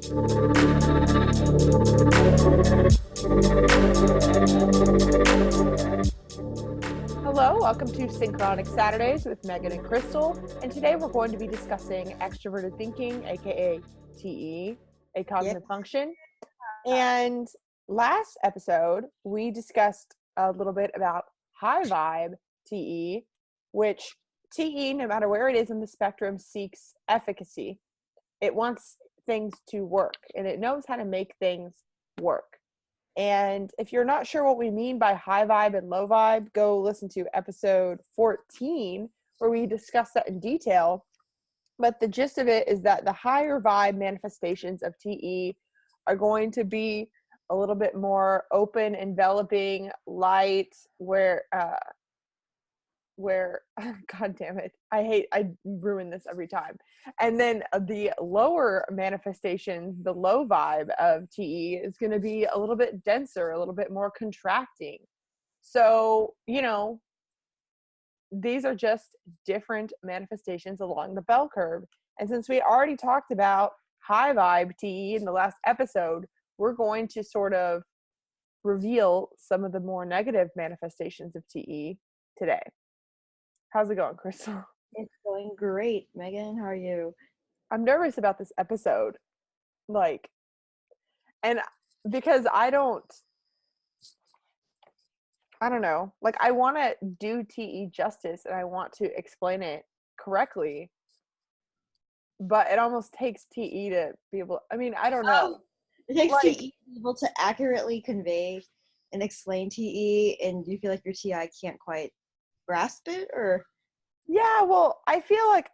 Hello, welcome to Synchronic Saturdays with Megan and Crystal, and today we're going to be discussing extroverted thinking, aka TE, a cognitive function. And last episode, we discussed a little bit about high vibe TE, which TE, no matter where it is in the spectrum, seeks efficacy. It wants things to work, and it knows how to make things work. And if you're not sure what we mean by high vibe and low vibe, go listen to episode 14, where we discuss that in detail. But the gist of it is that the higher vibe manifestations of TE are going to be a little bit more open, enveloping, light, where God damn it, I ruin this every time. And then the lower manifestations, the low vibe of TE, is going to be a little bit denser, a little bit more contracting. So, these are just different manifestations along the bell curve. And since we already talked about high vibe TE in the last episode, we're going to sort of reveal some of the more negative manifestations of TE today. How's it going, Crystal? It's going great, Megan. How are you? I'm nervous about this episode. And because I don't know. I want to do TE justice and I want to explain it correctly. But it almost takes TE to be able, I don't know. It takes TE to be able to accurately convey and explain TE, and do you feel like your TI can't quite grasp it, or? Yeah, well, I feel like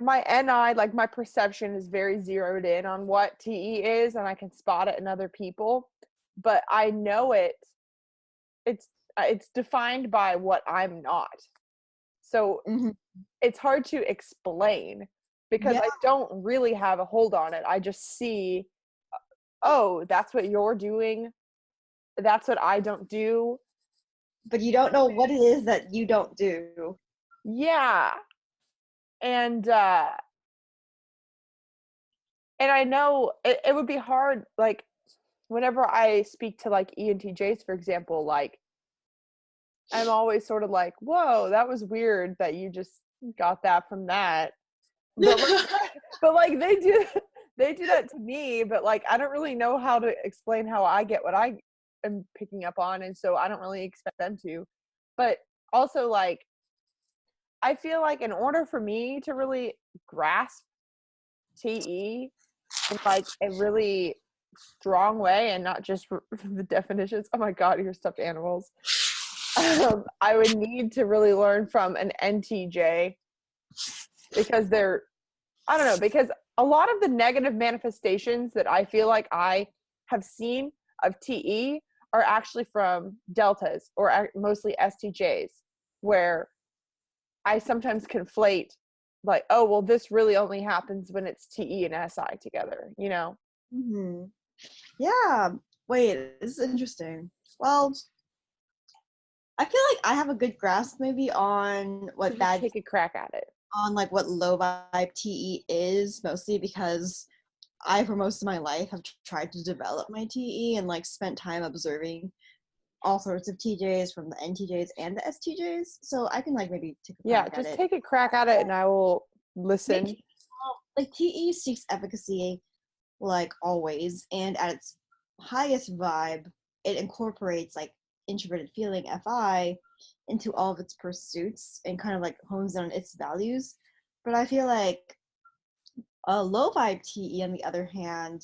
my NI, my perception is very zeroed in on what TE is, and I can spot it in other people, but I know it's defined by what I'm not. So it's hard to explain because I don't really have a hold on it. I just see, oh, that's what you're doing. That's what I don't do. But you don't know what it is that you don't do. Yeah. And I know it would be hard, whenever I speak to ENTJs, for example, I'm always sort of like, whoa, that was weird that you just got that from that. But they do that to me, but I don't really know how to explain how I get what I am picking up on, and so I don't really expect them to. But also I feel like in order for me to really grasp TE in a really strong way and not just the definitions, oh my god, you're stuffed animals, I would need to really learn from an NTJ, because because a lot of the negative manifestations that I feel like I have seen of TE are actually from deltas, or mostly STJs, where I sometimes conflate oh, well, this really only happens when it's TE and SI together, Mm-hmm. Yeah. Wait, this is interesting. Well, I feel like I have a good grasp maybe on what that, take a crack at it, on what low vibe TE is, mostly because I, for most of my life, have tried to develop my TE and spent time observing all sorts of TJs, from the NTJs and the STJs. So I can maybe take a crack at it. Just take a crack at it and I will listen. TE seeks efficacy, always, and at its highest vibe, it incorporates introverted feeling, FI, into all of its pursuits and kind of hones in on its values. But I feel like a low vibe TE, on the other hand,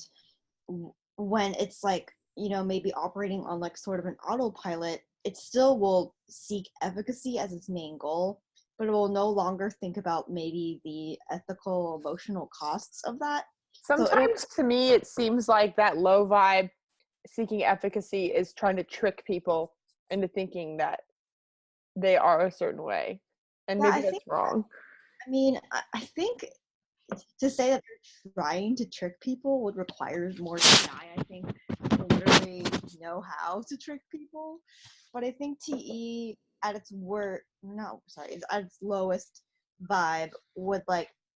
when it's maybe operating on sort of an autopilot, it still will seek efficacy as its main goal, but it will no longer think about maybe the ethical, emotional costs of that. Sometimes to me it seems like that low vibe seeking efficacy is trying to trick people into thinking that they are a certain way, and maybe that's wrong. I think to say that they're trying to trick people would require more TI, I think, to literally know how to trick people. But I think TE at its lowest vibe would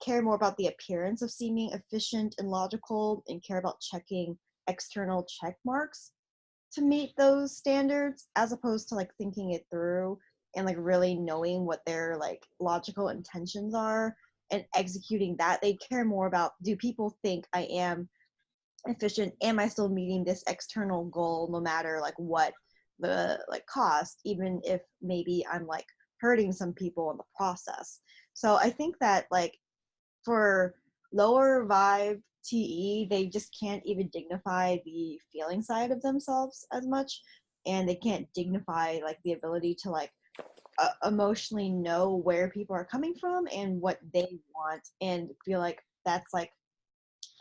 care more about the appearance of seeming efficient and logical and care about checking external check marks to meet those standards, as opposed to like thinking it through and like really knowing what their like logical intentions are and executing that. They care more about, do people think I am efficient? Am I still meeting this external goal no matter like what the like cost, even if maybe I'm like hurting some people in the process. So I think that like for lower vibe TE, they just can't even dignify the feeling side of themselves as much, and they can't dignify like the ability to like emotionally know where people are coming from and what they want, and feel like that's like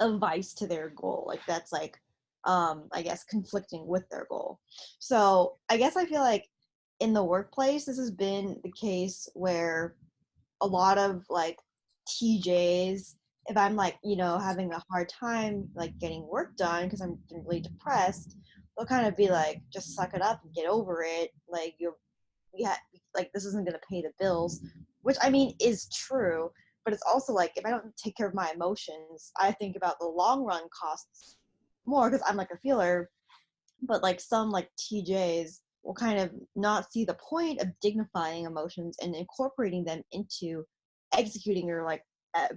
a vice to their goal. Like that's like I guess conflicting with their goal. So I guess I feel like in the workplace this has been the case where a lot of like TJs, if I'm like, you know, having a hard time like getting work done because I'm really depressed, they'll kind of be like, just suck it up and get over it. Like like this isn't gonna pay the bills, which I mean is true, but it's also like if I don't take care of my emotions, I think about the long run costs more because I'm like a feeler. But like some like TJs will kind of not see the point of dignifying emotions and incorporating them into executing your like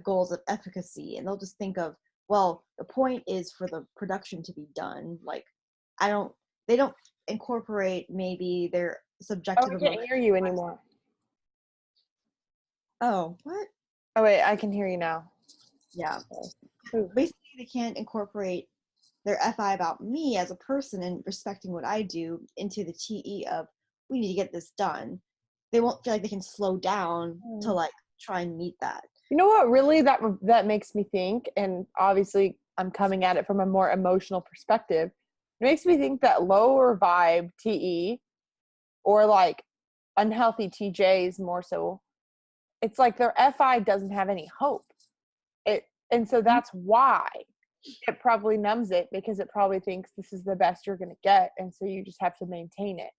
goals of efficacy, and they'll just think of, well, the point is for the production to be done. Like I don't they don't incorporate maybe their Oh, subjective I can't emotions. hear you anymore. Oh, what? Oh wait, I can hear you now. Yeah. Ooh. Basically they can't incorporate their FI about me as a person and respecting what I do into the TE of, we need to get this done. They won't feel like they can slow down to like try and meet that. You know what really that makes me think, and obviously I'm coming at it from a more emotional perspective. It makes me think that lower vibe TE or like unhealthy TJs more so, it's like their FI doesn't have any hope. And so that's why it probably numbs it, because it probably thinks this is the best you're going to get, and so you just have to maintain it.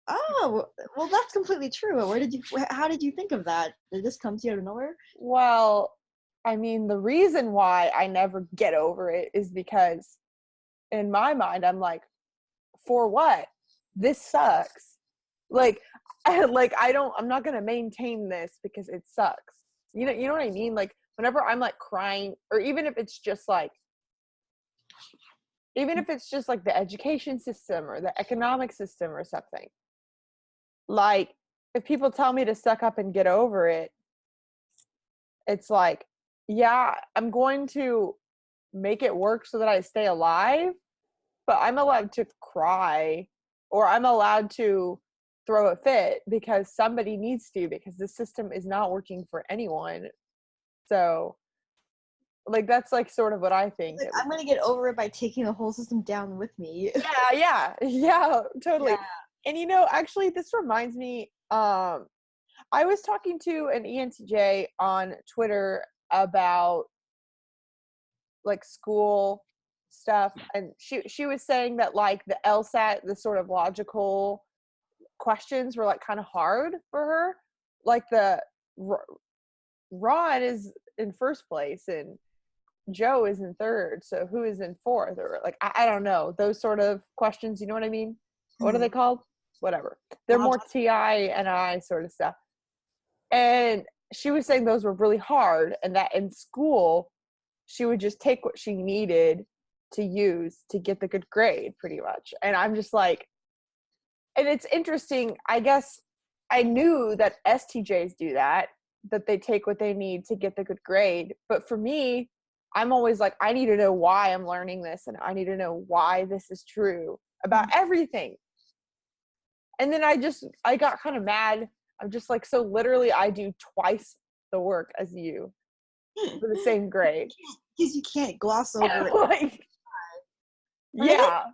Oh, well, that's completely true. How did you think of that? Did this come to you out of nowhere? Well, I mean, the reason why I never get over it is because in my mind I'm like, for what? This sucks. Like I'm not going to maintain this because it sucks. You know what I mean? Like whenever I'm like crying, or even if it's just like the education system or the economic system or something, like if people tell me to suck up and get over it, it's like, yeah, I'm going to make it work so that I stay alive, but I'm allowed to cry, or I'm allowed to throw a fit because somebody needs to, because the system is not working for anyone. So like that's like sort of what I think. Like, I'm gonna get over it by taking the whole system down with me. Yeah, totally. Yeah. And actually this reminds me, I was talking to an ENTJ on Twitter about like school stuff, and she was saying that like the LSAT, the sort of logical questions were like kind of hard for her. Like Ron is in first place and Joe is in third, so who is in fourth? Or like I don't know, those sort of questions, you know what I mean? What are they called? Whatever. They're more TI and I sort of stuff. And she was saying those were really hard, and that in school she would just take what she needed to use to get the good grade pretty much. And I'm just like, and it's interesting, I guess I knew that STJs do that they take what they need to get the good grade. But for me, I'm always like, I need to know why I'm learning this, and I need to know why this is true about everything. And then I got kind of mad. I'm just like, so literally I do twice the work as you for the same grade. Because you can't gloss over it. Like, yeah.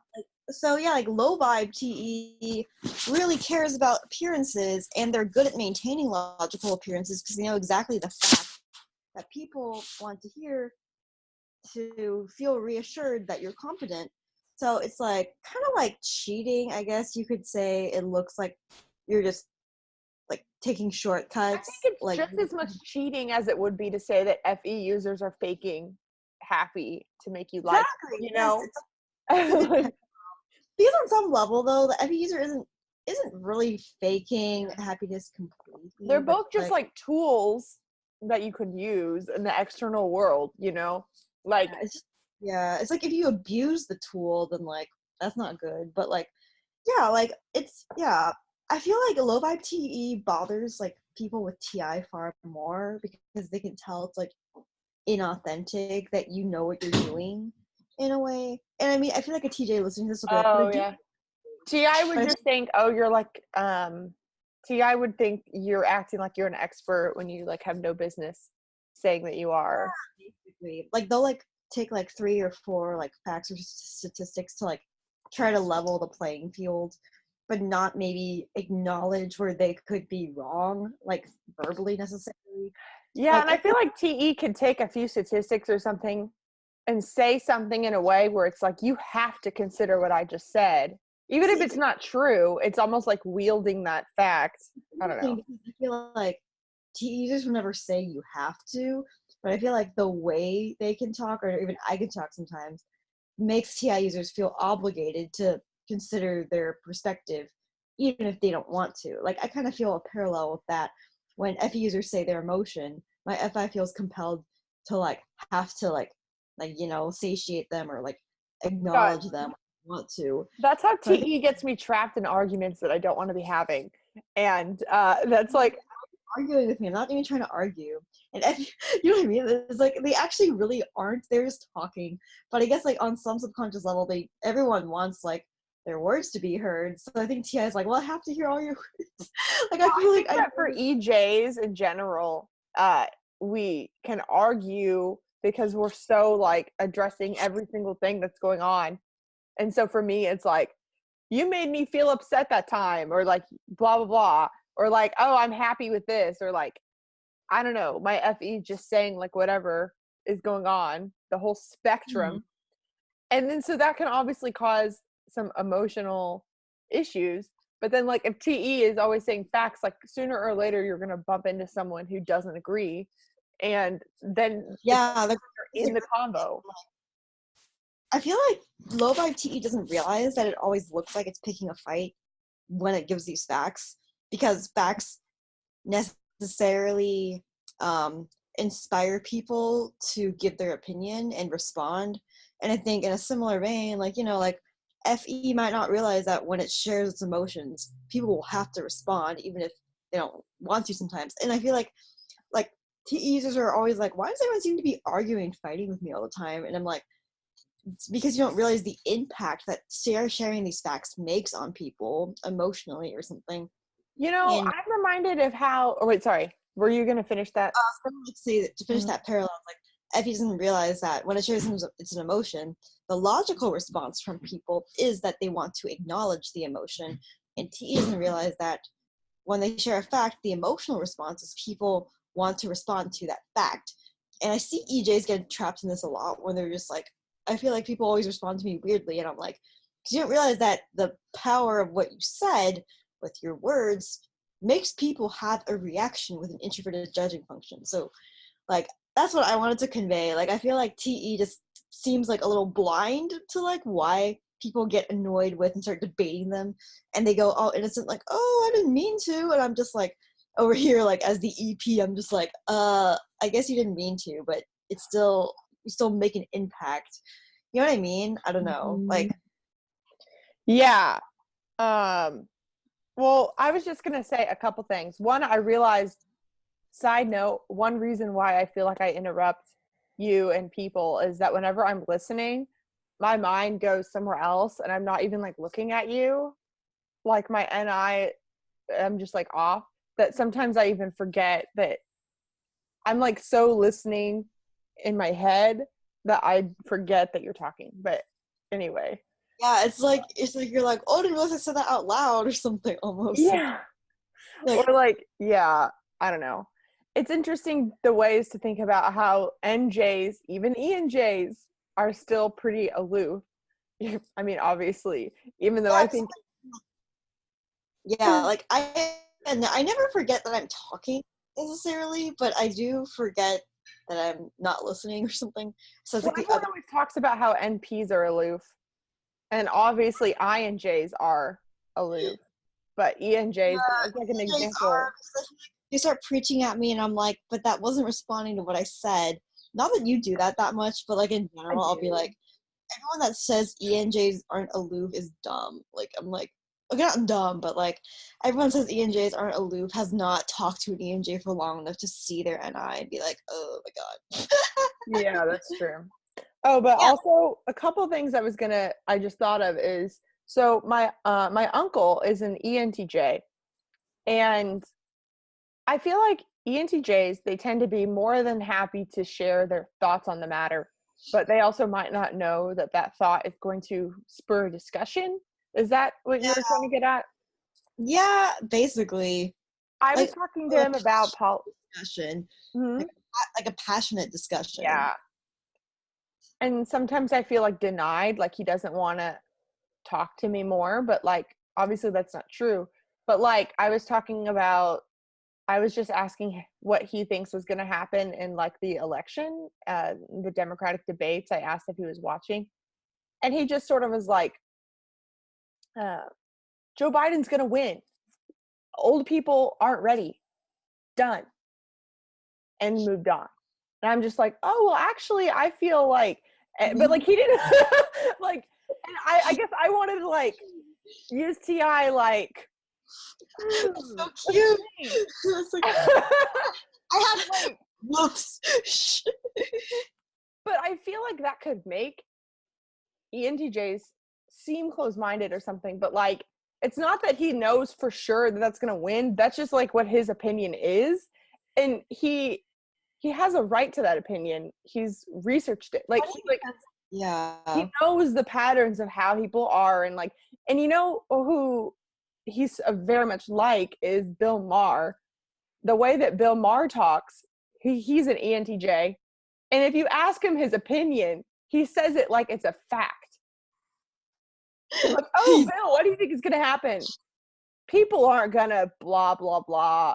So yeah, like low vibe TE really cares about appearances, and they're good at maintaining logical appearances because they know exactly the fact that people want to hear to feel reassured that you're competent. So it's like kind of like cheating, I guess you could say. It looks like you're just taking I shortcuts. think it's Like, just as much cheating as it would be to say that FE users are faking happy to make you like, exactly, you yes, know? it's a good because on some level though, the FE user isn't really faking happiness They're completely, but both just like tools that you could use in the external world, you know? Like, yeah, it's just it's like if you abuse the tool, then like that's not good. But like like it's I feel like low vibe TE bothers like people with TI far more because they can tell it's like inauthentic that you know what you're doing in a way. And I mean, I feel like a TJ listening to this will be like, but I oh do. yeah. TI would But I just think, oh, you're like, TI would think you're acting like you're an expert when you like have no business saying that you are. basically like they'll like take like 3 or 4 like facts or statistics to like try to level the playing field, but not maybe acknowledge where they could be wrong, like verbally necessarily. Yeah, Like and I feel like TE could take a few statistics or something and say something in a way where it's like, you have to consider what I just said. Even if it's not true, it's almost like wielding that fact. I don't know. I feel like TE users will never say you have to, but I feel like the way they can talk, or even I can talk sometimes, makes TI users feel obligated to consider their perspective, even if they don't want to. Like, I kind of feel a parallel with that. When FE users say their emotion, my FI feels compelled to like have to satiate them or like God, acknowledge them. Want to. that's how So I think TE gets me trapped in arguments that I don't want to be having. And that's like, arguing with me. I'm not even trying to argue. And you know what I mean? It's like they actually really aren't. They're just talking. But I guess like on some subconscious level, everyone wants like their words to be heard. So I think TI is like, well, I have to hear all your words. Like I feel I like think that for EJs in general, we can argue because we're so like addressing every single thing that's going on. And so for me, it's like, you made me feel upset that time, or like blah, blah, blah, or like, oh, I'm happy with this, or like, I don't know, my FE just saying like whatever is going on, the whole Mhm. spectrum. And then so that can obviously cause some emotional issues. But then like if TE is always saying facts, like sooner or later you're gonna bump into someone who doesn't agree. And then it's Yeah, like you're in the convo. I feel like low vibe TE doesn't realize that it always looks like it's picking a fight when it gives these facts, because facts necessarily inspire people to give their opinion and respond. And I think in a similar vein, like, like FE might not realize that when it shares its emotions, people will have to respond, even if they don't want to sometimes. And I feel like TE users are always like, why does everyone seem to be arguing, fighting with me all the time? And I'm like, it's because you don't realize the impact that sharing these facts makes on people emotionally or something. You know, And I'm reminded of how, oh wait, sorry. Were you gonna finish that? let's say that to finish Mhm. that parallel, like Effie doesn't realize that when it shares it's an emotion, the logical response from people is that they want to acknowledge the emotion. And TE doesn't realize that when they share a fact, the emotional response is people want to respond to that fact. And I see EJs get trapped in this a lot when they're just like, I feel like people always respond to me weirdly, and I'm like, because you don't realize that the power of what you said with your words makes people have a reaction with an introverted judging function. So, like, that's what I wanted to convey. Like, I feel like TE just seems like a little blind to like why people get annoyed with and start debating them, and they go all innocent, like, oh, I didn't mean to, and I'm just like over here, like as the EP, I'm just like, I guess you didn't mean to, but it's still you still make an impact. You know what I mean? I don't know. Like, Yeah. Um, well, I was just gonna say a couple things. One, I realized, side note, one reason why I feel like I interrupt you and people is that whenever I'm listening, my mind goes somewhere else and I'm not even like looking at you. Like my NI, I'm just like off. That sometimes I even forget that I'm like so listening in my head that I forget that you're talking. But anyway. yeah, it's like you're like, oh, I didn't realize I said that out loud or something almost. Yeah. Or Like, like, yeah, I don't know. It's interesting the ways to think about how NJs, even ENJs, are still pretty aloof. I mean, obviously, even though yeah, I think, yeah, like I and I never forget that I'm talking necessarily, but I do forget that I'm not listening or something. So it's Well, like the everyone other. always talks about how NPs are aloof, and obviously INJs are aloof, but ENJs, as like an Days example. they start preaching at me, and I'm like, but that wasn't responding to what I said. Not that you do that much, but like in I general, I'll be do. like, everyone that says ENJs aren't aloof is dumb. Like I'm like, okay, not dumb, but like everyone says ENJs aren't aloof has not talked to an ENJ for long enough to see their NI and be like, oh my god. Yeah, that's true. Oh, but Yeah. also a couple things I just thought of is, so my uncle is an ENTJ, and I feel like ENTJs, they tend to be more than happy to share their thoughts on the matter, but they also might not know that that thought is going to spur a discussion. Is that what you Yeah, were trying to get at? yeah, basically, I was like talking to a him about discussion, Mhm. like like a passionate discussion. Yeah. And sometimes I feel like denied, like he doesn't want to talk to me more, but like obviously that's not true. But like I was just asking what he thinks was going to happen in like the election, the Democratic debates. I asked if he was watching, and he just sort of was like, uh, "Joe Biden's going to win. Old people aren't ready. Done," and moved on. And I'm just like, "Oh well, actually, I feel like," but like he didn't like. And I guess I wanted to like use TI like. That's so cute. It's like, I had Like, whoops. but I feel like that could make ENTJs seem closed-minded or something, but like it's not that he knows for sure that that's going to win. That's just like what his opinion is, and he has a right to that opinion. He's researched it. He Yeah. knows the patterns of how people are, and like, and you know who he's very much like is Bill Maher. The way that Bill Maher talks, he's an ENTJ, and if you ask him his opinion, he says it like it's a fact. Like, oh, Bill, what do you think is going to happen? People aren't going to blah, blah, blah.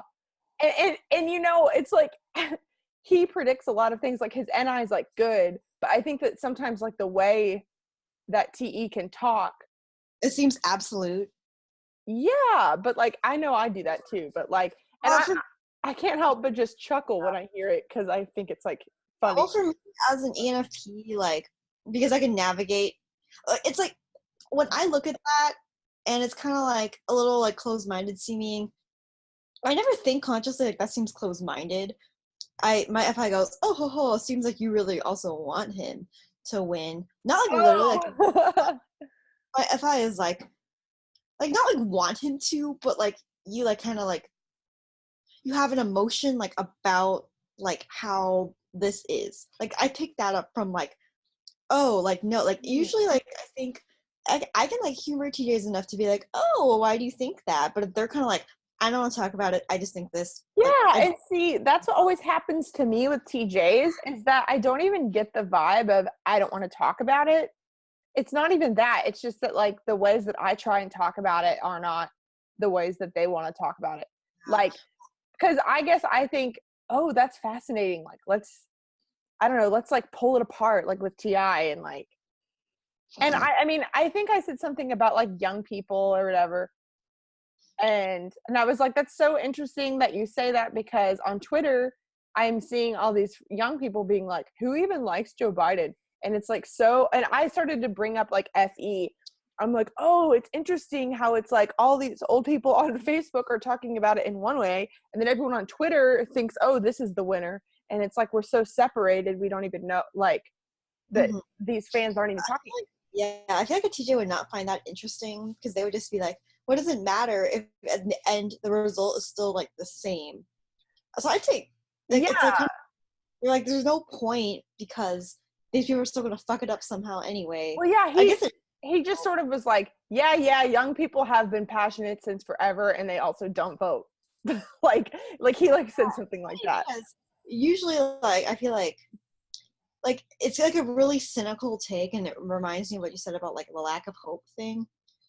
And you know, it's like he predicts a lot of things. Like his NI is like good, but I think that sometimes like the way that TE can talk, It seems absolute. yeah, but like I know I do that too, but like, and Well, for, I can't help but just chuckle when I hear it because I think it's like funny. well, for me as an ENFP, like, because I can navigate, it's like when I look at that and it's kind of like a little like closed-minded seeming. I never think consciously like that seems closed-minded. My FI goes, oh ho ho, seems like you really also want him to win. Not like literally like Oh. my FI is like not like want him to, but like you like kind of like you have an emotion like about like how this is. Like I picked that up from like, oh, like no, like usually like I think I can like humor TJs enough to be like, oh, well, why do you think that? But if they're kind of like, I don't want to talk about it. I just think this. Like, Yeah, and see, that's what always happens to me with TJs is that I don't even get the vibe of I don't want to talk about it. It's not even that. It's just that like the ways that I try and talk about it are not the ways that they want to talk about it. Like, because I guess I think, oh, that's fascinating. Like, I don't know, let's like pull it apart, like with TI and like, and I mean, I think I said something about like young people or whatever. And I was like, that's so interesting that you say that because on Twitter, I'm seeing all these young people being like, who even likes Joe Biden? And it's like, so, and I started to bring up like FE. I'm like, oh, it's interesting how it's like all these old people on Facebook are talking about it in one way. And then everyone on Twitter thinks, oh, this is the winner. And it's like, we're so separated. We don't even know, like, that mhm. these fans aren't even talking. Yeah, I feel like a TJ would not find that interesting because they would just be like, what does it matter if at the end the result is still like the same? So I take like it's like Yeah. you're like there's no point because these people are still gonna fuck it up somehow anyway. Well, yeah, I guess he just sort of was like, yeah, young people have been passionate since forever, and they also don't vote. like he like said something like that. because usually like I feel like it's like a really cynical take and it reminds me of what you said about like the lack of hope thing.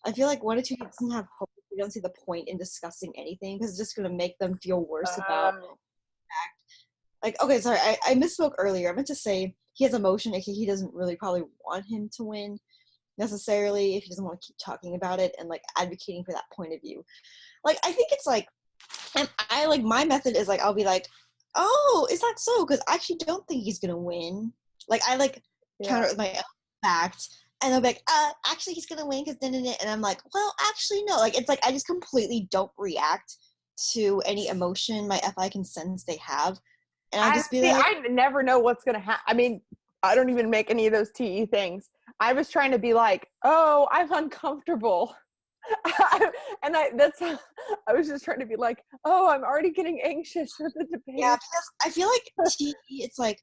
I feel like one or two doesn't have hope they don't see the point in discussing anything because it's just going to make them feel worse about Oh. like, okay, sorry, I misspoke earlier. I meant to say he has emotion, aka he doesn't really probably want him to win necessarily if he doesn't want to keep talking about it and like advocating for that point of view. Like, I think it's like, and I like my method is like I'll be like, oh, is that so? Because I actually don't think he's gonna win. Like I like counter with my own fact, and they'll be like, actually he's gonna win because and I'm like, well, actually no. Like it's like I just completely don't react to any emotion my FI can sense they have, and I'll just be like, I never know what's gonna happen. I mean, I don't even make any of those TE things. I was trying to be like, oh, I'm uncomfortable. And I was just trying to be like, oh, I'm already getting anxious for the debate. yeah, because I feel like TE, it's like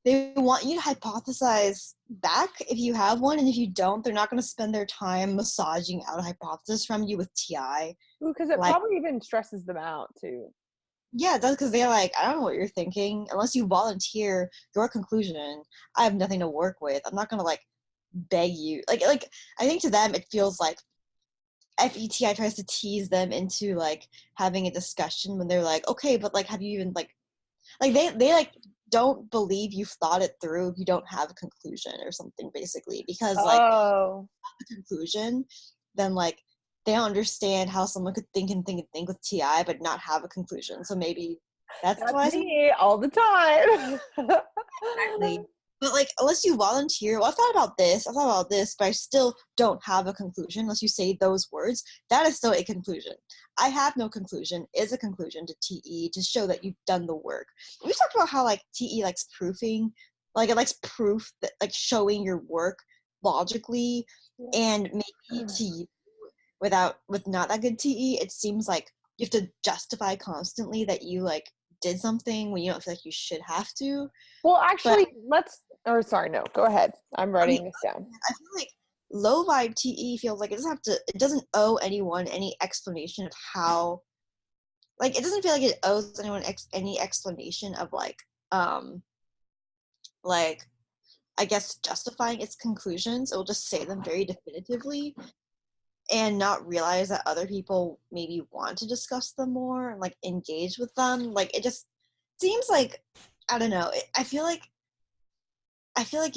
they want you to hypothesize back if you have one, and if you don't, they're not going to spend their time massaging out a hypothesis from you with TI. Because it like, probably even stresses them out too. Yeah, it does, because they're like, I don't know what you're thinking. Unless you volunteer your conclusion, I have nothing to work with. I'm not going to like beg you. Like I think to them it feels like FETI tries to tease them into like having a discussion when they're like, okay, but like have you even like they like don't believe you've thought it through if you don't have a conclusion or something, basically, because like the conclusion, then like they don't understand how someone could think and think and think with TI but not have a conclusion. So maybe that's why me all the time. exactly. But like, unless you volunteer, well, I thought about this, but I still don't have a conclusion. Unless you say those words, that is still a conclusion. I have no conclusion is a conclusion to TE to show that you've done the work. We talked about how like TE likes proofing, like it likes proof that like showing your work logically, and maybe to you with not that good TE, it seems like you have to justify constantly that you like did something when you don't feel like you should have to. Well, actually, go ahead. I'm writing this down. I feel like low vibe TE feels like it doesn't owe anyone any explanation of how, like it doesn't feel like it owes anyone any explanation of like I guess justifying its conclusions. It will just say them very definitively and not realize that other people maybe want to discuss them more and like engage with them. Like it just seems like, I don't know, I feel like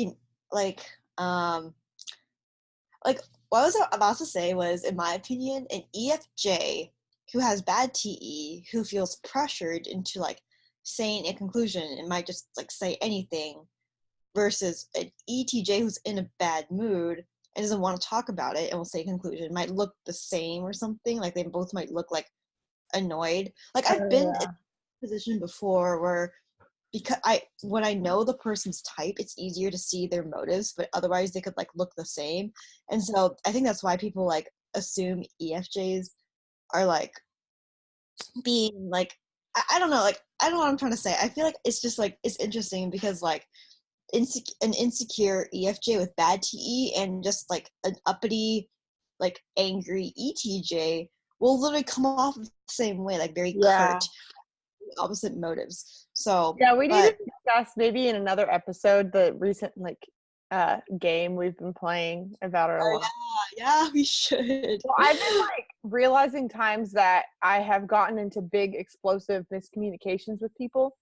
in like what I was about to say was, in my opinion, an EFJ who has bad TE, who feels pressured into like saying a conclusion and might just like say anything, versus an ETJ who's in a bad mood and doesn't want to talk about it and will say conclusion, might look the same or something. Like they both might look like annoyed. Like I've been in a position before where, because when I know the person's type, it's easier to see their motives, but otherwise they could like look the same. And so I think that's why people like assume EFJs are like being like, I don't know, like I don't know what I'm trying to say. I feel like it's just like it's interesting because like an insecure EFJ with bad TE and just like an uppity, like angry ETJ will literally come off the same way, like very curt, opposite motives. So yeah, we need to discuss maybe in another episode the recent like game we've been playing about our lives. Yeah, we should. Well, I've been like realizing times that I have gotten into big explosive miscommunications with people,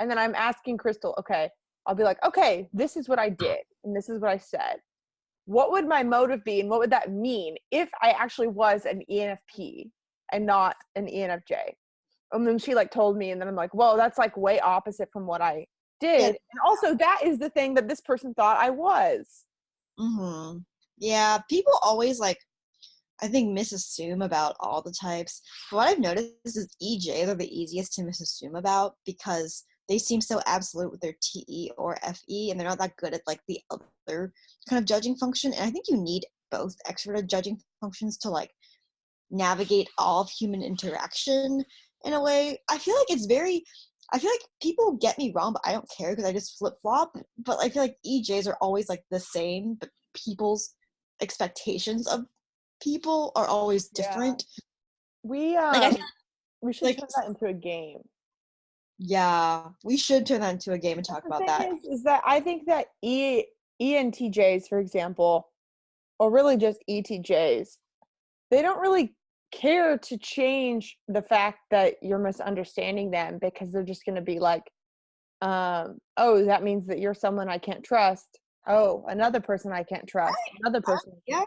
and then I'm asking Crystal, okay, I'll be like, okay, this is what I did and this is what I said. What would my motive be and what would that mean if I actually was an ENFP and not an ENFJ? And then she like told me, and then I'm like, well, that's like way opposite from what I did. Yeah. And also that is the thing that this person thought I was. Mm-hmm. Yeah, people always like, I think, misassume about all the types. But what I've noticed is EJs are the easiest to misassume about because they seem so absolute with their TE or FE, and they're not that good at like the other kind of judging function. And I think you need both extroverted judging functions to like navigate all of human interaction in a way. I feel like people get me wrong, but I don't care because I just flip flop. But I feel like EJs are always like the same, but people's expectations of people are always different. We should turn that into a game. Yeah, we should turn that into a game and talk about that. Is that I think that ENTJs, for example, or really just ETJs, they don't really care to change the fact that you're misunderstanding them, because they're just going to be like, oh, that means that you're someone I can't trust. Oh, another person I can't trust. Another person. Yeah,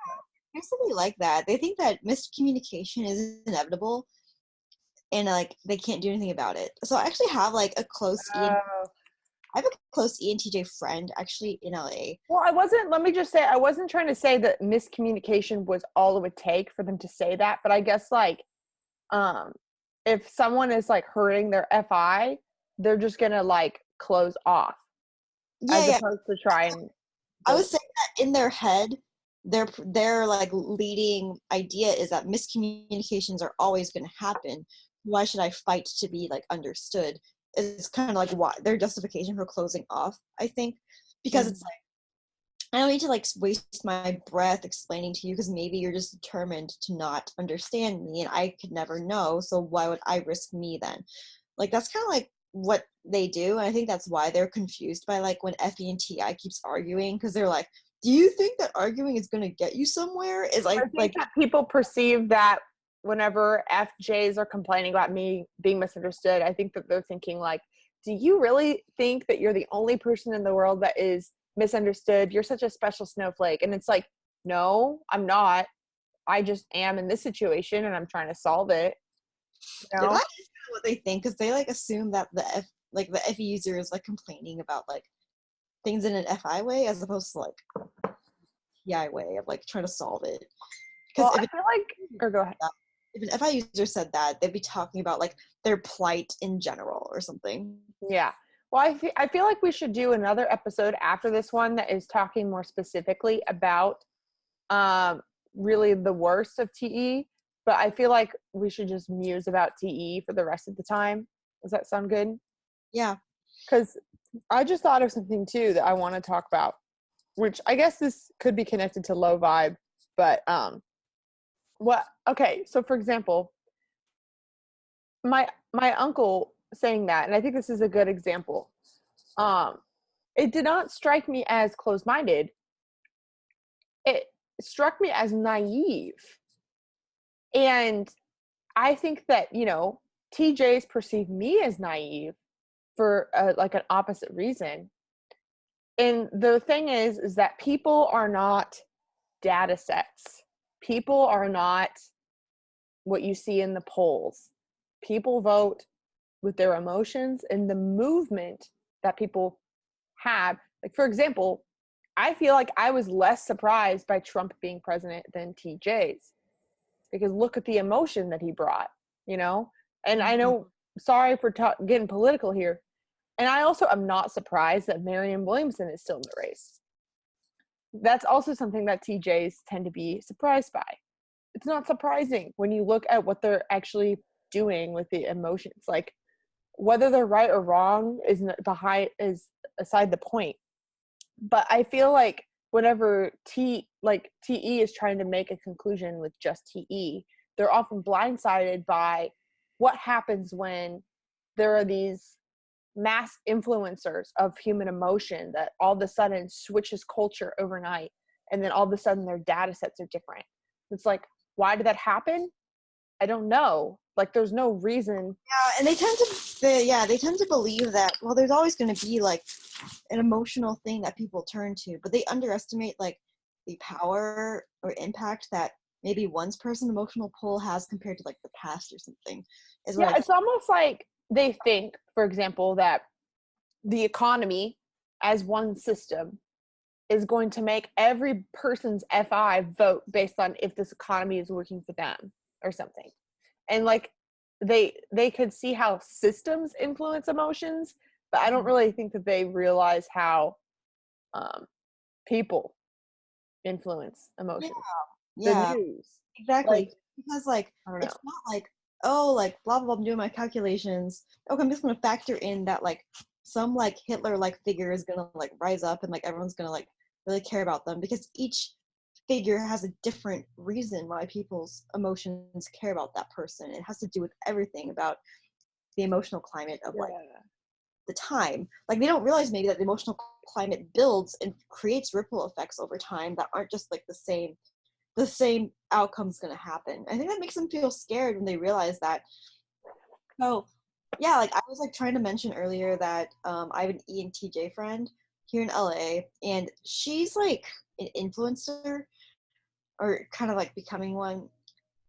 there's something like that. They think that miscommunication is inevitable, and like they can't do anything about it. So I actually have like a close Oh. I have a close ENTJ friend actually in LA. Well, let me just say, I wasn't trying to say that miscommunication was all it would take for them to say that, but I guess like, if someone is like hurting their FI, they're just gonna like close off Yeah, as yeah. opposed to try and I build. was saying that in their head, their like leading idea is that miscommunications are always going to happen. Why should I fight to be like understood? It's kind of like why their justification for closing off. I think because it's like I don't need to like waste my breath explaining to you because maybe you're just determined to not understand me and I could never know. So why would I risk me then? Like that's kind of like what they do, and I think that's why they're confused by like when FE and TI keeps arguing because they're like, "Do you think that arguing is going to get you somewhere?" Is I like think that people perceive that whenever FJs are complaining about me being misunderstood, I think that they're thinking like, do you really think that you're the only person in the world that is misunderstood? You're such a special snowflake. And it's like, no, I'm not. I just am in this situation and I'm trying to solve it. You that is know? kind of what they think because they like assume that the FE user is like complaining about like things in an FI way as opposed to like TI way of like trying to solve it. Because Well, I feel like, or go ahead. if an FI user said that, they'd be talking about like their plight in general or something. Yeah. Well, I feel like we should do another episode after this one that is talking more specifically about um, really the worst of TE. But I feel like we should just muse about TE for the rest of the time. Does that sound good? Yeah. Because I just thought of something too that I want to talk about, which I guess this could be connected to low vibe. But okay, so for example, my uncle saying that, and I think this is a good example. Um, it did not strike me as closed-minded. It struck me as naive. And I think that, TJs perceive me as naive for like an opposite reason. And the thing is that people are not data sets. People are not what you see in the polls. People vote with their emotions and the movement that people have. Like, for example, I feel like I was less surprised by Trump being president than TJ's, because look at the emotion that he brought, you know? And I know, sorry for getting political here. And I also am not surprised that Marianne Williamson is still in the race. That's also something that TJs tend to be surprised by. It's not surprising when you look at what they're actually doing with the emotions. Like, whether they're right or wrong is aside the point. But I feel like whenever TE is trying to make a conclusion with just TE, they're often blindsided by what happens when there are these mass influencers of human emotion that all of a sudden switches culture overnight, and then all of a sudden their data sets are different. It's like, why did that happen? I don't know. Like, there's no reason. Yeah, and they tend to believe that, well, there's always going to be like an emotional thing that people turn to, but they underestimate like the power or impact that maybe one's person emotional pull has compared to like the past or something. Yeah, it's almost like they think, for example, that the economy as one system is going to make every person's FI vote based on if this economy is working for them or something. And like they could see how systems influence emotions, but I don't really think that they realize how people influence emotions. Yeah, The news, exactly. like, Because like I don't know. it's not like, oh, like blah blah blah, I'm doing my calculations. Okay, I'm just gonna factor in that like some like Hitler like figure is gonna like rise up and like everyone's gonna like really care about them because each figure has a different reason why people's emotions care about that person. It has to do with everything about the emotional climate of like Yeah. the time. Like they don't realize maybe that the emotional climate builds and creates ripple effects over time that aren't just like the same the same outcome's gonna happen. I think that makes them feel scared when they realize that. So yeah, like I was like trying to mention earlier that I have an ENTJ friend here in LA, and she's like an influencer or kind of like becoming one.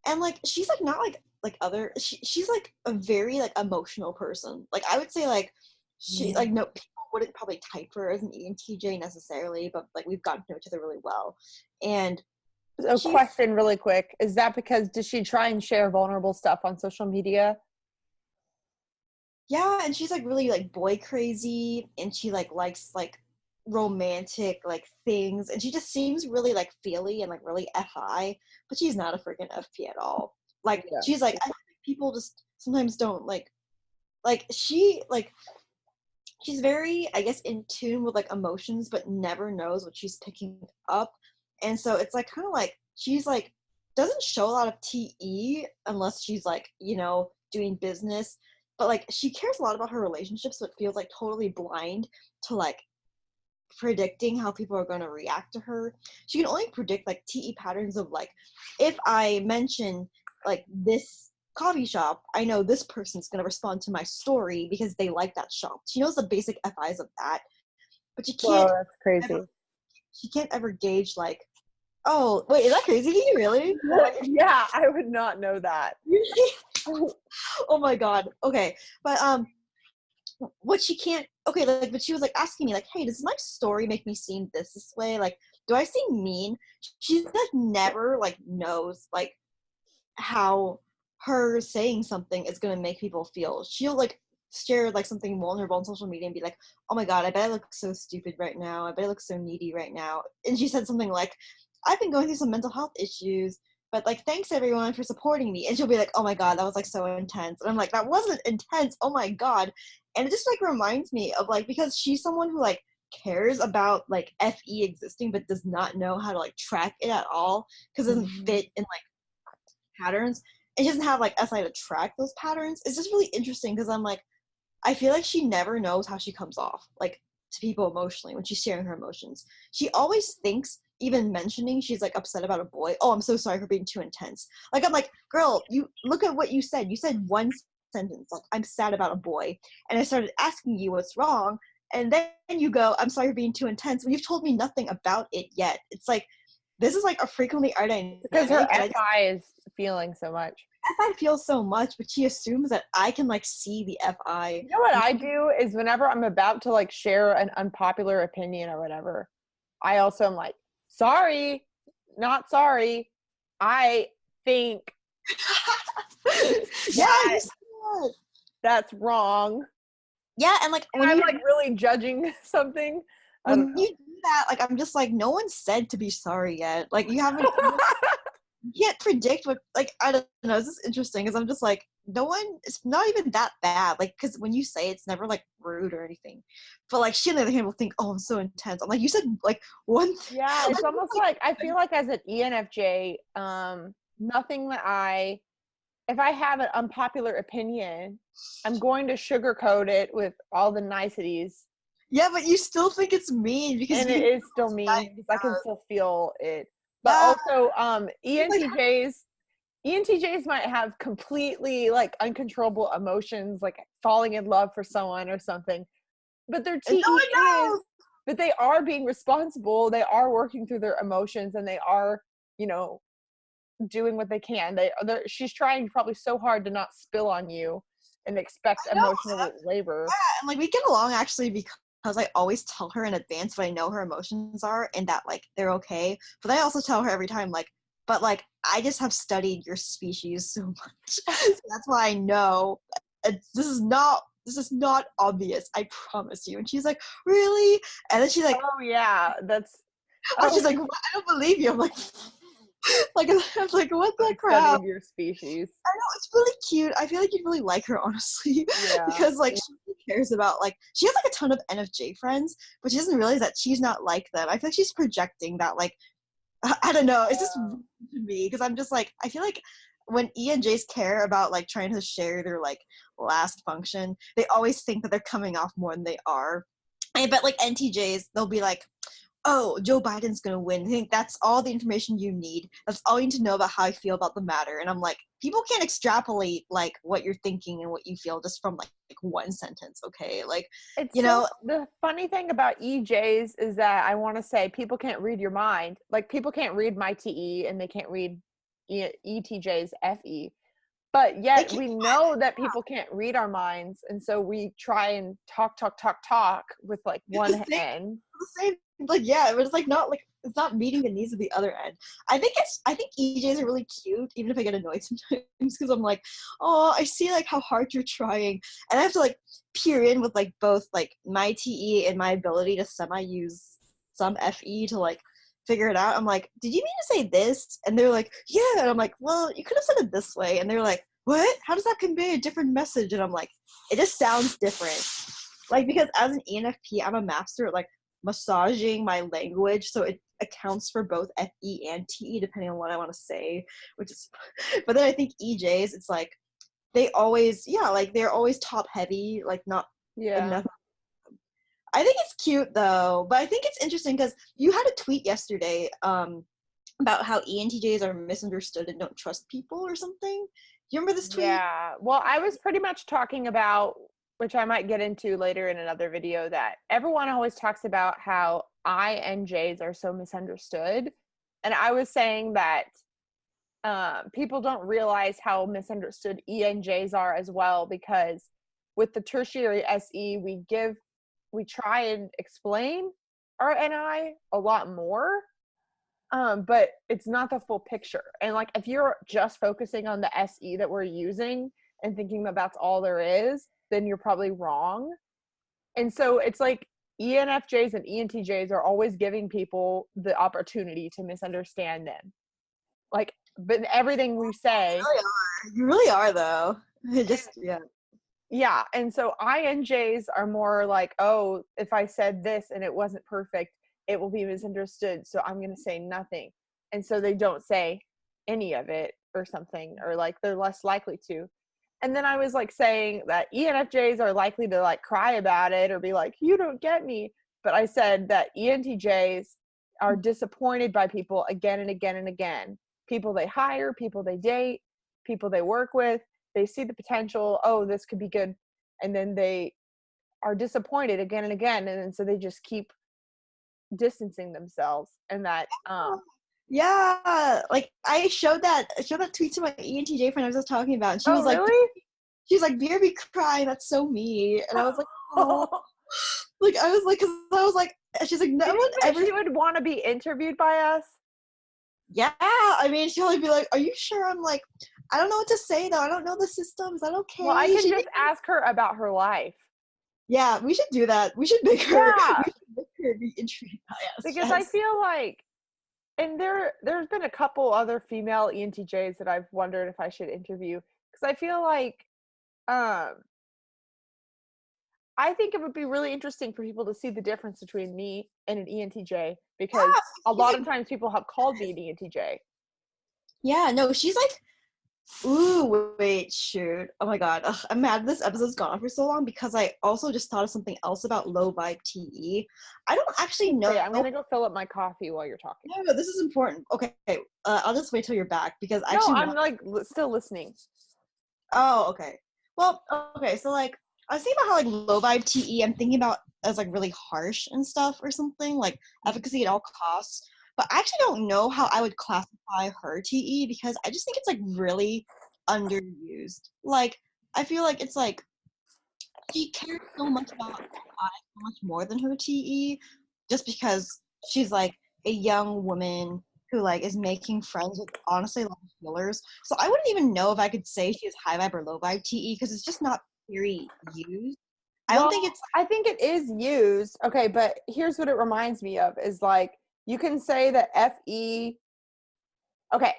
And like she's like not like other she's like a very like emotional person. Like I would say like she like no people wouldn't probably type her as an ENTJ necessarily, but like we've gotten to know each other really well. And A she's question really quick. Is that because does she try and share vulnerable stuff on social media? yeah, and she's like really like boy crazy, and she like likes like romantic like things, and she just seems really like feely and like really FI, but she's not a freaking FP at all. Like Yeah. she's like I think people just sometimes don't like she like she's very I guess in tune with like emotions but never knows what she's picking up. And so it's like kind of like she's like doesn't show a lot of TE unless she's like doing business, but like she cares a lot about her relationships but feels like totally blind to like predicting how people are going to react to her. She can only predict like TE patterns of like if I mention like this coffee shop, I know this person's going to respond to my story because they like that shop. She knows the basic FIs of that, but Whoa, that's crazy. she can't ever gauge like, oh wait, is that crazy? Really? Yeah, I would not know that. Oh my god. Okay, but what she can't okay like but she was like asking me like, hey, does my story make me seem this way, like do I seem mean? She like never like knows like how her saying something is going to make people feel. She'll like share like something vulnerable on social media and be like, oh my god, I bet I look so stupid right now, I bet I look so needy right now. And she said something like, I've been going through some mental health issues, but like thanks everyone for supporting me. And she'll be like, oh my god, that was like so intense. And I'm like, that wasn't intense, oh my god. And it just like reminds me of like, because she's someone who like cares about like FE existing but does not know how to like track it at all because it doesn't fit in like patterns. And she doesn't have like SI to track those patterns. It's just really interesting because I'm like, I feel like she never knows how she comes off like to people emotionally when she's sharing her emotions. She always thinks, even mentioning she's like upset about a boy, oh, I'm so sorry for being too intense. Like I'm like, girl, you look at what you said. You said one sentence like, I'm sad about a boy, and I started asking you what's wrong, and then you go, I'm sorry for being too intense when you've told me nothing about it yet. It's like this is like a frequently our dynamic Because her and FI is feeling so much. FI feels so much, but she assumes that I can like see the FI. You know what I do is whenever I'm about to like share an unpopular opinion or whatever, I also am like, sorry, not sorry. I think Yeah, that's wrong. yeah, and like And I'm like really judging something. When you do that, like I'm just like, no one said to be sorry yet. Like you haven't you can't predict what like I don't know. It's just interesting because I'm just like, no one. It's not even that bad. Like because when you say it's never like rude or anything, but like she on the other hand will think, oh, I'm so intense. I'm like, you said like one. Yeah, it's almost like I feel like as an ENFJ, nothing that if I have an unpopular opinion, I'm going to sugarcoat it with all the niceties. Yeah, but you still think it's mean because and it is still mean because I can still feel it. But also, ENTJs might have completely like uncontrollable emotions, like falling in love for someone or something. But their TE is, but they are being responsible. They are working through their emotions, and they are, doing what they can. She's trying probably so hard to not spill on you and expect emotional labor. Yeah, and like we get along actually because I always tell her in advance what I know her emotions are and that like they're okay. But I also tell her every time like, but like I just have studied your species so much, so that's why I know this is not obvious. I promise you. And she's like, really? And then she's like, oh yeah, she's like, I don't believe you. I'm like. Like I'm like, what the crap? Your species. I know, it's really cute. I feel like you'd really like her, honestly. Yeah. Because like she really cares about like she has like a ton of NFJ friends, but she doesn't realize that she's not like them. I feel like she's projecting that like I don't know. It's just to me because I'm just like I feel like when ENJs care about like trying to share their like last function, they always think that they're coming off more than they are. I bet like NTJs, they'll be like, oh, Joe Biden's gonna win. I think that's all the information you need. That's all you need to know about how I feel about the matter. And I'm like, people can't extrapolate like what you're thinking and what you feel just from like one sentence, okay? Like, It's you so, know, the funny thing about EJs is that I want to say people can't read your mind. Like, people can't read my TE and they can't read ETJ's FE. But they yet can't. we know that people can't read our minds, and so we try and talk with like It's one the same, end. the same. Like, yeah, but it's like not like it's not meeting the needs of the other end. I think EJs are really cute, even if I get annoyed sometimes because I'm like, oh, I see like how hard you're trying, and I have to like peer in with like both like my TE and my ability to semi use some FE to like figure it out. I'm like, did you mean to say this? And they're like, yeah, and I'm like, well, you could have said it this way, and they're like, what? How does that convey a different message? And I'm like, it just sounds different. Like, because as an ENFP, I'm a master at like massaging my language, so it accounts for both FE and TE depending on what I want to say, which is. But then I think EJs, it's like they always, yeah, like they're always top heavy, like not Yeah. enough. I think it's cute though, but I think it's interesting because you had a tweet yesterday about how ENTJs are misunderstood and don't trust people or something. Do you remember this tweet? Yeah. Well, I was pretty much talking about, which I might get into later in another video, that everyone always talks about how INJs are so misunderstood. And I was saying that people don't realize how misunderstood ENJs are as well, because with the tertiary SE, we try and explain our NI a lot more, but it's not the full picture. And like, if you're just focusing on the SE that we're using and thinking that that's all there is, then you're probably wrong. And so it's like ENFJs and ENTJs are always giving people the opportunity to misunderstand them. Like, but everything we say, You really are though. It just, yeah. yeah. And so INJs are more like, oh, if I said this and it wasn't perfect, it will be misunderstood, so I'm going to say nothing. And so they don't say any of it or something, or like they're less likely to. And then I was like saying that ENFJs are likely to like cry about it or be like, you don't get me. But I said that ENTJs are disappointed by people again and again and again. People they hire, people they date, people they work with. They see the potential, oh, this could be good. And then they are disappointed again and again. And then so they just keep distancing themselves. And that Yeah, like I showed that tweet to my ENTJ friend I was just talking about, and oh really. she was like, BRB crying, that's so me, and I was like, oh, like I was like, cause I was like, she's like, no Do you one think that ever. she would want to be interviewed by us? Yeah, I mean, she'll probably be like, are you sure? I'm like, I don't know what to say though. I don't know the system. Is that Well, I okay? can just ask her about her life. Yeah, we should do that. We should make her. Yeah, We should make her be interviewed by us. because I Yes. feel like, and there's been a couple other female ENTJs that I've wondered if I should interview, because I feel like um I think it would be really interesting for people to see the difference between me and an ENTJ, because Yeah, a she's lot like, of times people have called me an ENTJ. yeah, no, she's like, ooh, wait, shoot. Oh my god. Ugh, I'm mad this episode's gone on for so long because I also just thought of something else about low vibe TE. I don't actually Okay, know. I'm gonna go fill up my coffee while you're talking. No, this is important. Okay, I'll just wait till you're back because I No, actually I'm want. like still listening. Oh, okay. Well, okay, so like I was thinking about how like low vibe TE I'm thinking about as like really harsh and stuff or something, like efficacy at all costs. But I actually don't know how I would classify her TE because I just think it's like really underused. Like I feel like it's like she cares so much about I so much more than her TE just because she's like a young woman who like is making friends with honestly a lot of healers. So I wouldn't even know if I could say she has high vibe or low vibe TE because it's just not very used. I don't Well, think it's I think it is used. Okay, but here's what it reminds me of is like, you can say that FE. Okay,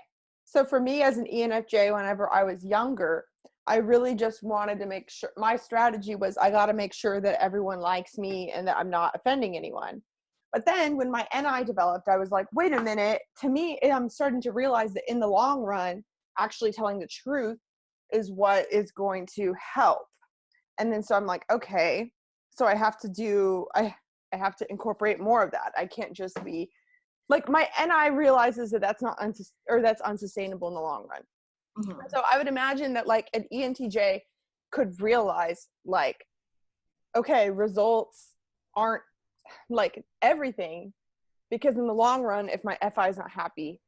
so for me as an ENFJ, whenever I was younger, I really just wanted to make sure, my strategy was I got to make sure that everyone likes me and that I'm not offending anyone. But then when my NI developed, I was like, wait a minute. To me, I'm starting to realize that in the long run, actually telling the truth is what is going to help. And then so I'm like, okay, so I have to do, I have to incorporate more of that. I can't just be like, my NI realizes that that's not that's unsustainable in the long run. Mm-hmm. So I would imagine that like an ENTJ could realize like, okay, results aren't like everything, because in the long run, if my FI is not happy,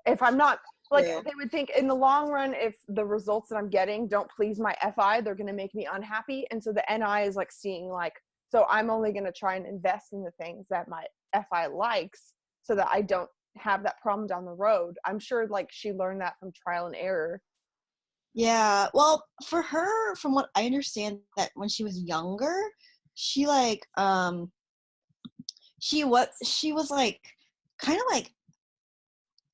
if I'm not like, they would think in the long run, if the results that I'm getting don't please my FI, they're going to make me unhappy. And so the NI is like seeing like, so I'm only going to try and invest in the things that my FI likes so that I don't have that problem down the road. I'm sure like she learned that from trial and error. Yeah, well, for her, from what I understand, that when she was younger, she like she was like kind of like,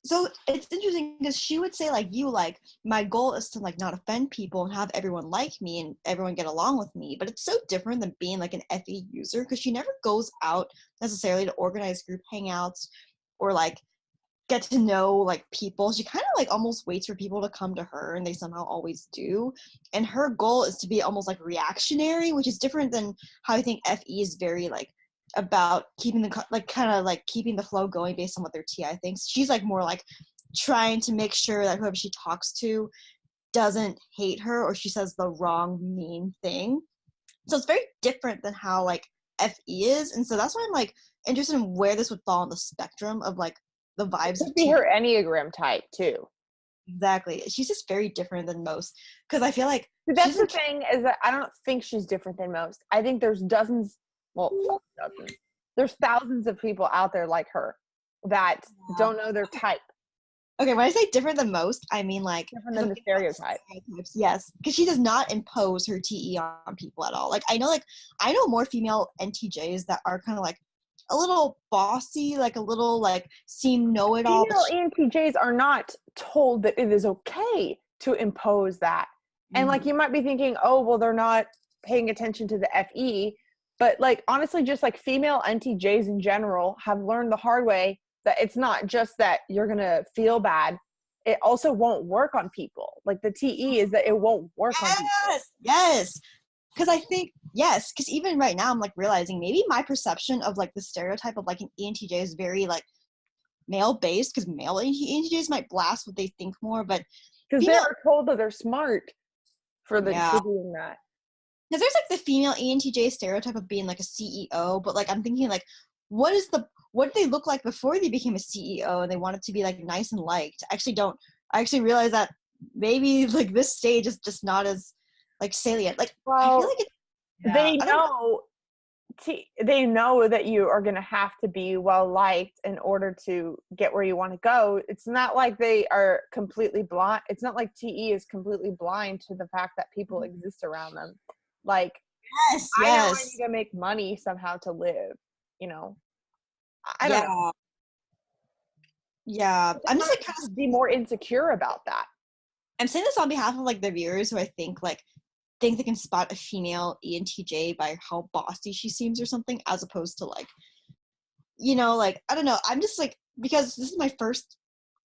so it's interesting because she would say like, you like, my goal is to like not offend people and have everyone like me and everyone get along with me. But it's so different than being like an FE user, because she never goes out necessarily to organize group hangouts or like get to know like people. She kind of like almost waits for people to come to her, and they somehow always do. And her goal is to be almost like reactionary, which is different than how I think FE is very like about keeping the like kind of like keeping the flow going based on what their TI thinks. She's like more like trying to make sure that whoever she talks to doesn't hate her or she says the wrong mean thing. So it's very different than how like FE is. And so that's why I'm like interested in where this would fall on the spectrum of like the vibes It of could be her Enneagram type too. Exactly. She's just very different than most, because I feel like That's the thing, is that I don't think she's different than most. I think there's dozens, well, dozens. There's thousands of people out there like her that don't know their type. Okay, when I say different than most, I mean like Different than the stereotype. Yes, because she does not impose her TE on people at all. Like I know more female NTJs that are kind of like a little bossy, like a little like seem know-it-all. Female ENTJs are not told that it is okay to impose that. And like, you might be thinking, oh, well, they're not paying attention to the FE. But like, honestly, just like female NTJs in general have learned the hard way that it's not just that you're going to feel bad. It also won't work on people. Like the TE is that it won't work on people. Yes. Because I think, yes, because even right now I'm like realizing maybe my perception of like the stereotype of like an ENTJ is very like male based, because male ENTJs might blast what they think more, but because they are told that they're smart for doing that. Because there's like the female ENTJ stereotype of being like a CEO, but like I'm thinking like, what did they look like before they became a CEO and they wanted to be like nice and liked? I actually realized that maybe like this stage is just not as like salient. Like, well, I feel like they know that you are going to have to be well liked in order to get where you want to go. It's not like they are completely blind. It's not like TE is completely blind to the fact that people exist around them. Like, I know I need to make money somehow to live, you know. I don't know. Yeah, I'm just like kind of be more insecure about that. I'm saying this on behalf of like the viewers who I think they can spot a female ENTJ by how bossy she seems or something, as opposed to like, you know, like I don't know. I'm just like, because this is my first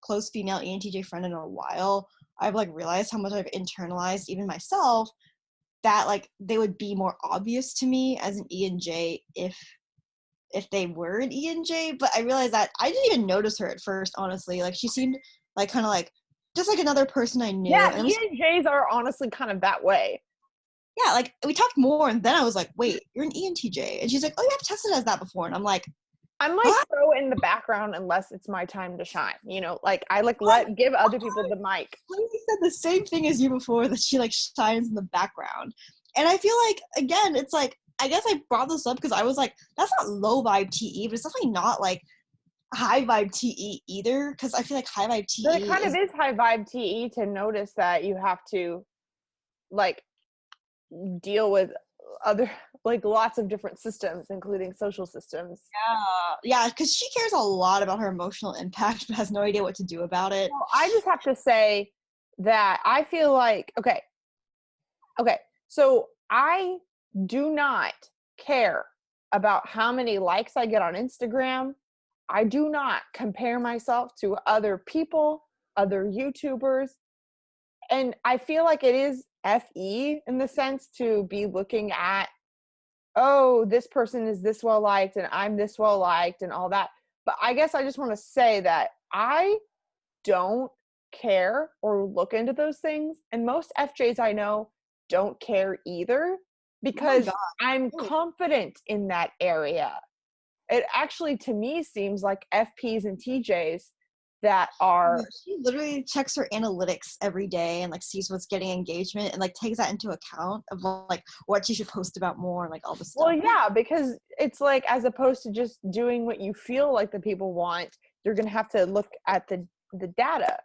close female ENTJ friend in a while, I've like realized how much I've internalized even myself, that like they would be more obvious to me as an ENJ if they were an ENJ. But I realized that I didn't even notice her at first, honestly. Like she seemed like kind of like just like another person I knew. Yeah, ENJs are honestly kind of that way. Yeah, like we talked more, and then I was like, wait, you're an ENTJ. And she's like, oh, yeah, I've tested as that before. And I'm like so in the background unless it's my time to shine, you know, like I like give other people the mic. Lily said the same thing as you before, that she like shines in the background. And I feel like, again, it's like, I guess I brought this up because I was like, that's not low vibe TE, but it's definitely not like high vibe TE either, because I feel like high vibe TE But it kind of is high vibe TE to notice that you have to like deal with other like lots of different systems, including social systems. Yeah, because she cares a lot about her emotional impact but has no idea what to do about it. Well, I just have to say that I feel like okay, so I do not care about how many likes I get on Instagram. I do not compare myself to other people, other YouTubers. And I feel like it is FE in the sense to be looking at oh, this person is this well liked and I'm this well liked and all that. But I guess I just want to say that I don't care or look into those things. And most FJs I know don't care either Oh my because god. I'm Really? confident in that area. It actually, to me, seems like FPs and TJs that Yeah, are, she literally checks her analytics every day and like sees what's getting engagement and like takes that into account of like what she should post about more and like all this well, stuff. yeah, because it's like, as opposed to just doing what you feel like the people want, you're going to have to look at the data.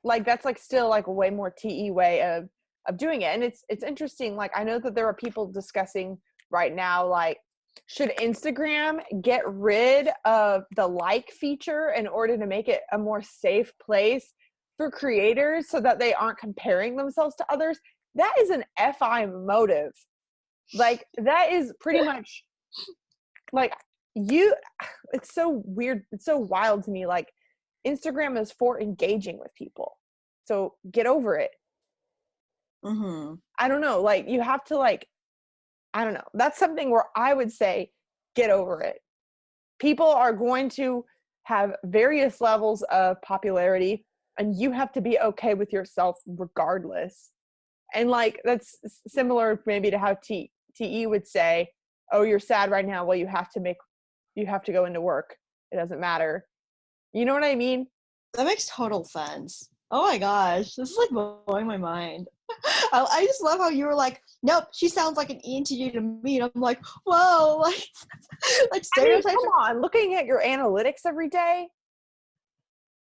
Like, that's like still like a way more TE way of doing it. And it's interesting. Like, I know that there are people discussing right now, like, should Instagram get rid of the like feature in order to make it a more safe place for creators so that they aren't comparing themselves to others? That is an FI motive. Like, that is pretty much like, you, it's so weird. It's so wild to me. Like, Instagram is for engaging with people. So get over it. Mm-hmm. I don't know. Like, you have to, like, I don't know. That's something where I would say get over it. People are going to have various levels of popularity, and you have to be okay with yourself regardless. And like, that's similar maybe to how TE would say, oh, you're sad right now. Well, you have to go into work. It doesn't matter. You know what I mean? That makes total sense. Oh my gosh, this is like blowing my mind. I just love how you were like, nope, she sounds like an ENTJ to me, and I'm like, whoa, like, like I mean, stereotypes come are. on, looking at your analytics every day.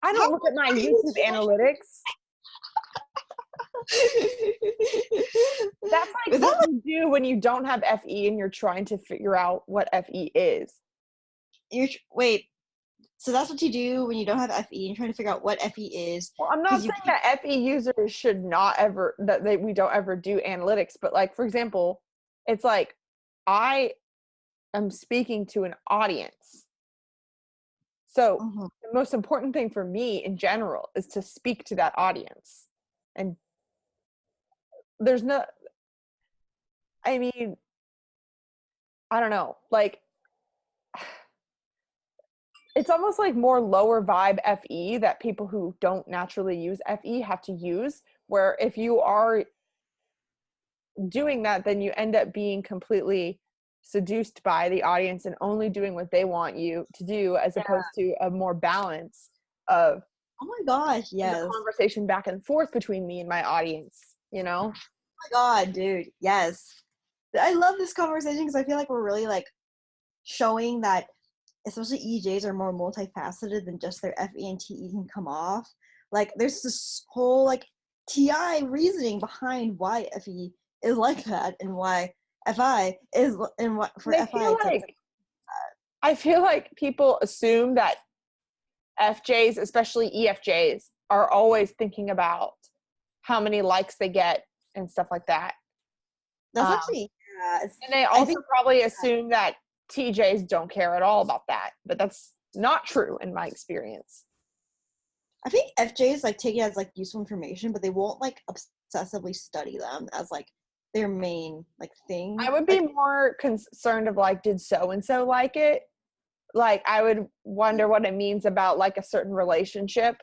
I How don't look at my YouTube analytics. That's like is that what you do when you don't have FE and you're trying to figure out what FE is. wait? So that's what you do when you don't have FE and trying to figure out what FE is Well, I'm not because you saying that FE users should not ever, we don't ever do analytics, but like, for example, it's like, I am speaking to an audience. So Mhm. the most important thing for me in general is to speak to that audience. And there's no, I mean, I don't know, like, it's almost like more lower vibe FE that people who don't naturally use FE have to use, where if you are doing that, then you end up being completely seduced by the audience and only doing what they want you to do, as Yeah. opposed to a more balance of Oh my gosh, the yes. Oh conversation back and forth between me and my audience, you know? my god, dude, yes. I love this conversation because I feel like we're really like showing that especially EJs are more multifaceted than just their FE and TE can come off. Like there's this whole like TI reasoning behind why FE is like that and why FI is and what for And FI it's like I feel like people assume that FJs, especially EFJs, are always thinking about how many likes they get and stuff like that. that's Um, actually yeah, and they I also think probably assume that TJs don't care at all about that, but that's not true in my experience. I think FJs like take it as like useful information, but they won't like obsessively study them as like their main like thing. I would be Like more concerned of like, did so and so like it? Like, I would wonder what it means about like a certain relationship.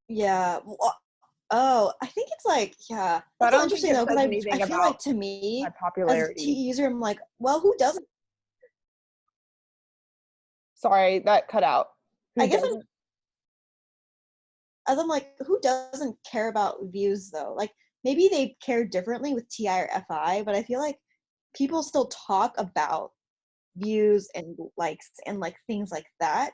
yeah, oh, I think it's like yeah. But I That's so don't think interesting it though says because I anything feel about like to my me as a TE popularity. user, I'm like, well, who doesn't? Sorry, that cut out. I Who guess doesn't? I'm like, who doesn't care about views though? Like maybe they care differently with TI or FI, but I feel like people still talk about views and likes and like things like that,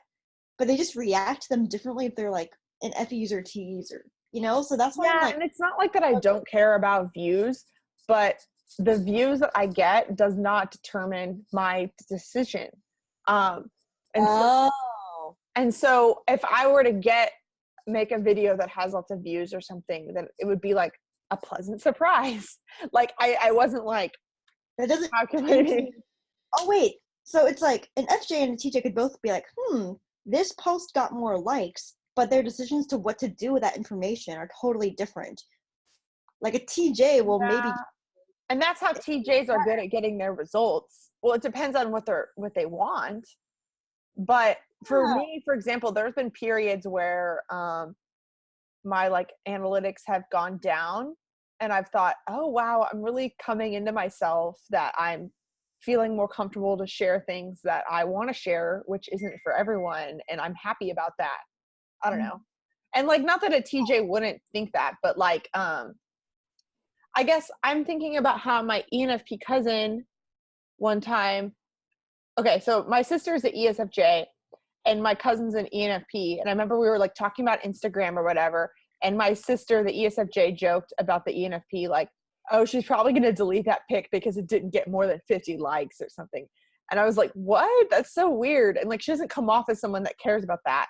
but they just react to them differently if they're like an FE user, T user, you know? So that's why I'm Yeah, like, and it's not like that I don't care about views, but the views that I get does not determine my decision. Um, and so, oh, and so if I were to make a video that has lots of views or something, then it would be like a pleasant surprise. Like, I wasn't like that doesn't calculating. include. Oh wait, so it's like an FJ and a TJ could both be like, this post got more likes, but their decisions to what to do with that information are totally different. Like a TJ will maybe Yeah. And that's how TJs are good at getting their results. Well, it depends on what they want. But for Yeah. me, for example, there's been periods where my like analytics have gone down, and I've thought, oh wow, I'm really coming into myself, that I'm feeling more comfortable to share things that I want to share, which isn't for everyone, and I'm happy about that. I don't know. And like, not that a TJ wouldn't think that, but like I guess I'm thinking about how my ENFP cousin one time, okay, so my sister's an ESFJ and my cousin's an ENFP. And I remember we were like talking about Instagram or whatever. And my sister, the ESFJ, joked about the ENFP, like, oh, she's probably going to delete that pic because it didn't get more than 50 likes or something. And I was like, what? That's so weird. And like, she doesn't come off as someone that cares about that.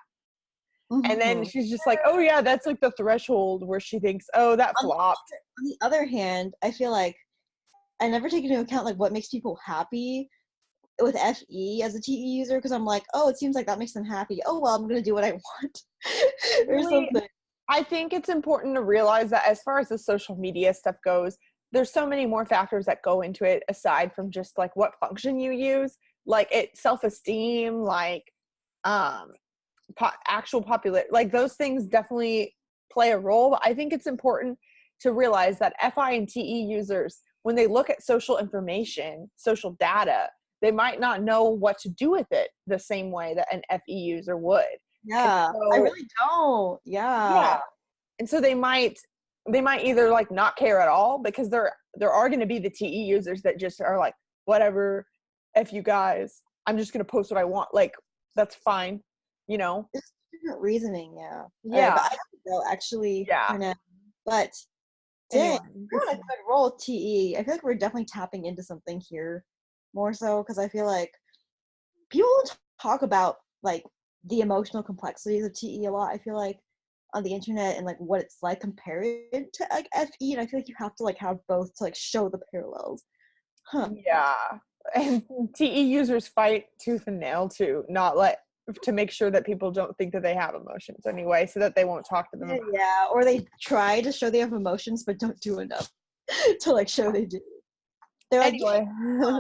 And then Mhm. she's just like, oh yeah, that's like the threshold where she thinks, oh, that flopped. On the other hand, I feel like I never take into account like what makes people happy with FE as a TE user, because I'm like, oh, it seems like that makes them happy. Oh well, I'm gonna do what I want or Really, something. I think it's important to realize that as far as the social media stuff goes, there's so many more factors that go into it aside from just like what function you use, like it self-esteem, like um actual popular, like those things definitely play a role. But I think it's important to realize that FI and TE users, when they look at social information, social data, they might not know what to do with it the same way that an FE user would. And Yeah, I so, really don't. yeah. Yeah. And so they might either like not care at all, because there are going to be the TE users that just are like, whatever, F you guys, I'm just going to post what I want. Like, that's fine, you know? It's different reasoning, yeah. Yeah. But I don't know actually Yeah. for now. But Anyway, dang, we're on a good roll with TE. I feel like we're definitely tapping into something here more so, because I feel like people talk about like the emotional complexities of TE a lot. I feel like on the internet and like what it's like compared to like FE, and I feel like you have to like have both to like show the parallels. Huh. yeah. And TE users fight tooth and nail to make sure that people don't think that they have emotions anyway, so that they won't talk to them about Yeah, or they try to show they have emotions but don't do enough to like show they do. They're it. like, yeah, Anyway.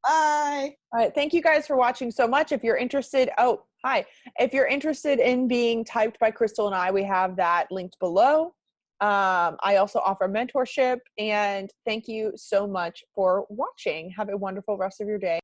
bye. All right. Thank you guys for watching so much. If you're interested, oh, hi. If you're interested in being typed by Crystal and I, we have that linked below. I also offer mentorship, and thank you so much for watching. Have a wonderful rest of your day.